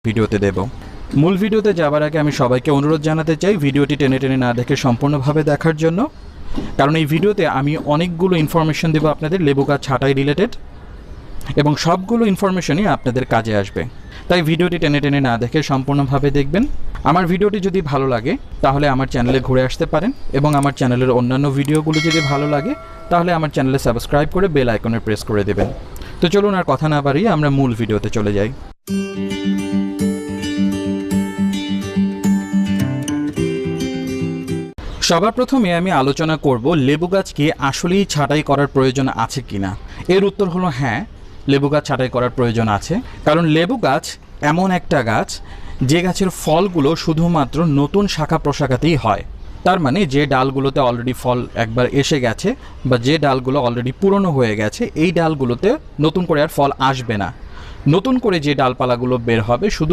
ভিডিওতে দেব। মূল ভিডিওতে যাবার আগে আমি সবাইকে অনুরোধ জানাতে চাই ভিডিওটি টেনে টেনে না দেখে সম্পূর্ণভাবে দেখার জন্য, কারণ এই ভিডিওতে আমি অনেকগুলো ইনফরমেশন দেবো আপনাদের লেবু গাছ ছাঁটাই রিলেটেড, এবং সবগুলো ইনফরমেশনই আপনাদের কাজে আসবে। তাই ভিডিওটি টেনে টেনে না দেখে সম্পূর্ণভাবে দেখবেন। আমার ভিডিওটি যদি ভালো লাগে তাহলে আমার চ্যানেলে ঘুরে আসতে পারেন, এবং আমার চ্যানেলের অন্যান্য ভিডিওগুলো যদি ভালো লাগে তাহলে আমার চ্যানেলে সাবস্ক্রাইব করে বেল আইকনে প্রেস করে দেবেন। তো চলুন আর কথা না বাড়িয়ে আমরা মূল ভিডিওতে চলে যাই। সবার প্রথমে আমি আলোচনা করব লেবু গাছকে আসলেই ছাঁটাই করার প্রয়োজন আছে কিনা। এর উত্তর হলো হ্যাঁ, লেবু গাছ ছাঁটাই করার প্রয়োজন আছে। কারণ লেবু গাছ এমন একটা গাছ যে গাছের ফলগুলো শুধুমাত্র নতুন শাখা প্রশাখাতেই হয়। তার মানে যে ডালগুলোতে অলরেডি ফল একবার এসে গেছে বা যে ডালগুলো অলরেডি পুরনো হয়ে গেছে, এই ডালগুলোতে নতুন করে আর ফল আসবে না। নতুন করে যে ডালপালাগুলো বের হবে শুধু